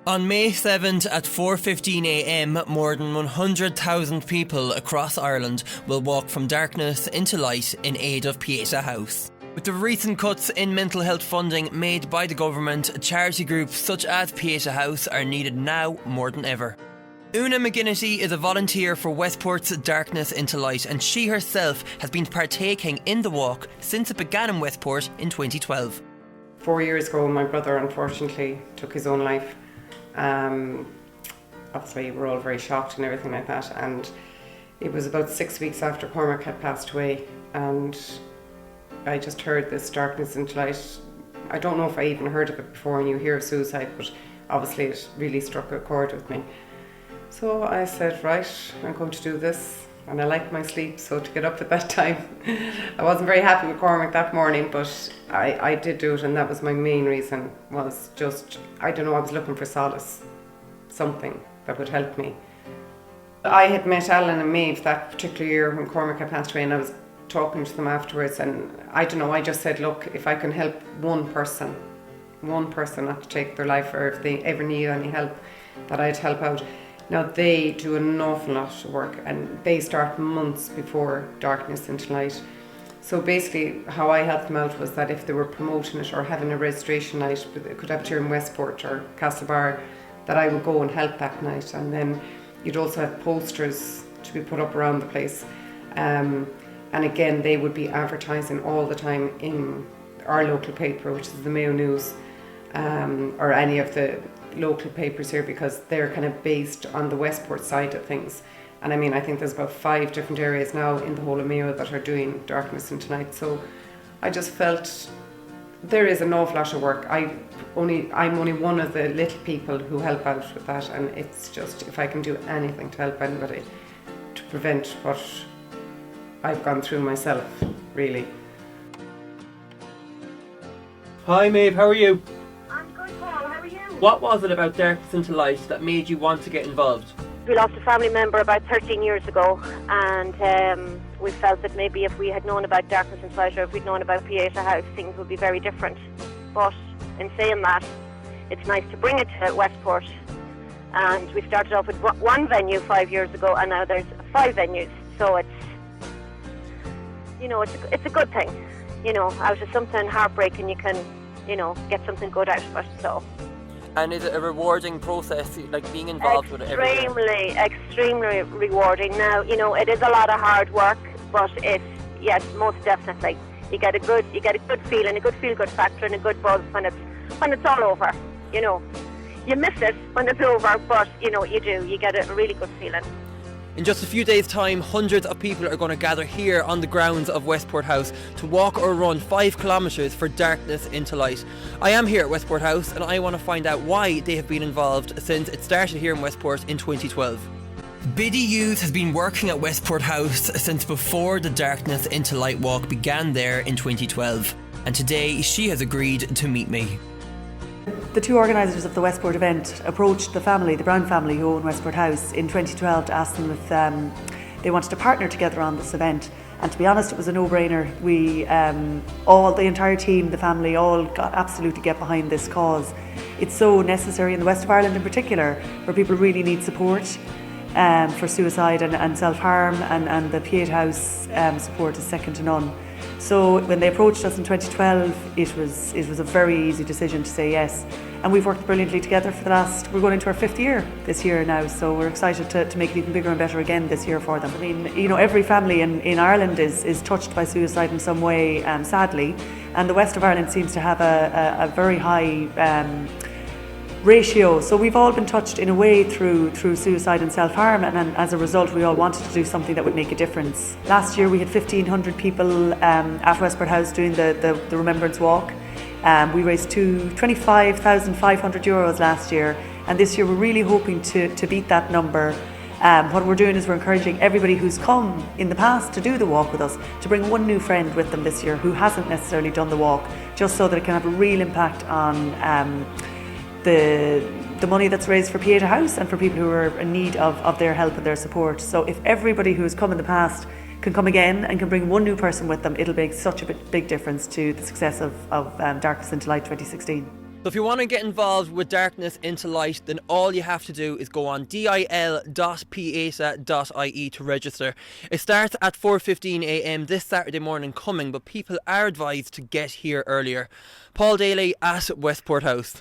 On May 7th at 4:15 a.m, more than 100,000 people across Ireland will walk from darkness into light in aid of Pieta House. With the recent cuts in mental health funding made by the government, charity groups such as Pieta House are needed now more than ever. Una McGinnity is a volunteer for Westport's Darkness into Light, and she herself has been partaking in the walk since it began in Westport in 2012. 4 years ago, my brother unfortunately took his own life. Obviously we're all very shocked and everything like that, and it was about 6 weeks after Cormac had passed away, and I just heard this Darkness into Light. I don't know if I even heard of it before, and you hear of suicide, but obviously it really struck a chord with me. So I said, right, I'm going to do this, and I like my sleep, so to get up at that time, I wasn't very happy with Cormac that morning, but I did do it, and that was my main reason, was just, I don't know, I was looking for solace, something that would help me. I had met Alan and Maeve that particular year when Cormac had passed away, and I was talking to them afterwards, and I don't know, I just said, look, if I can help one person not to take their life, or if they ever need any help, that I'd help out. Now they do an awful lot of work, and they start months before Darkness into Light. So basically how I helped them out was that if they were promoting it or having a registration night, they could have it here in Westport or Castlebar, that I would go and help that night. And then you'd also have posters to be put up around the place. And again, they would be advertising all the time in our local paper, which is the Mayo News, or any of the local papers here, because they're kind of based on the Westport side of things. And I mean, I think there's about 5 different areas now in the whole of Mayo that are doing Darkness into Light. So I just felt there is an awful lot of work. I'm only one of the little people who help out with that, and it's just, if I can do anything to help anybody to prevent what I've gone through myself, really. Hi Maeve, how are you? I'm good, Paul. How are you? What was it about Darkness into Light that made you want to get involved? We lost a family member about 13 years ago, and we felt that maybe if we had known about Darkness into Light, or if we'd known about Pieta House, things would be very different. But in saying that, it's nice to bring it to Westport, and we started off with one venue 5 years ago, and now there's 5 venues. So it's, you know, it's a good thing. You know, out of something heartbreaking, you can, you know, get something good out of it. So. And is it a rewarding process, like being involved with it every year? Extremely rewarding. Now, you know, it is a lot of hard work, but it's, yes, most definitely. You get a good feeling, a good feel-good factor, and a good buzz when it's all over. You know, you miss it when it's over, but you know you do. You get a really good feeling. In just a few days' time, hundreds of people are going to gather here on the grounds of Westport House to walk or run 5 kilometres for Darkness into Light. I am here at Westport House, and I want to find out why they have been involved since it started here in Westport in 2012. Biddy Hughes has been working at Westport House since before the Darkness into Light walk began there in 2012, and today she has agreed to meet me. The 2 organisers of the Westport event approached the Brown family who own Westport House in 2012 to ask them if they wanted to partner together on this event. And to be honest, it was a no-brainer. We, the entire team, the family, all absolutely get behind this cause. It's so necessary in the west of Ireland in particular, where people really need support for suicide and self-harm, and the Pieta House support is second to none. So when they approached us in 2012, it was a very easy decision to say yes. And we've worked brilliantly together for we're going into our 5th year this year now, so we're excited to make it even bigger and better again this year for them. I mean, you know, every family in Ireland is touched by suicide in some way, sadly, and the west of Ireland seems to have a very high ratio. So we've all been touched in a way through suicide and self-harm, and as a result we all wanted to do something that would make a difference. Last year we had 1,500 people at Westport House doing the remembrance walk. We raised €25,500 last year, and this year we're really hoping to beat that number. What we're doing is we're encouraging everybody who's come in the past to do the walk with us to bring one new friend with them this year who hasn't necessarily done the walk, just so that it can have a real impact on the money that's raised for Pieta House and for people who are in need of their help and their support. So if everybody who's come in the past can come again and can bring one new person with them, it'll make such a big difference to the success of Darkness into Light 2016. So if you want to get involved with Darkness into Light, then all you have to do is go on dil.pieta.ie to register. It starts at 4:15 a.m. this Saturday morning coming, but people are advised to get here earlier. Paul Daly at Westport House.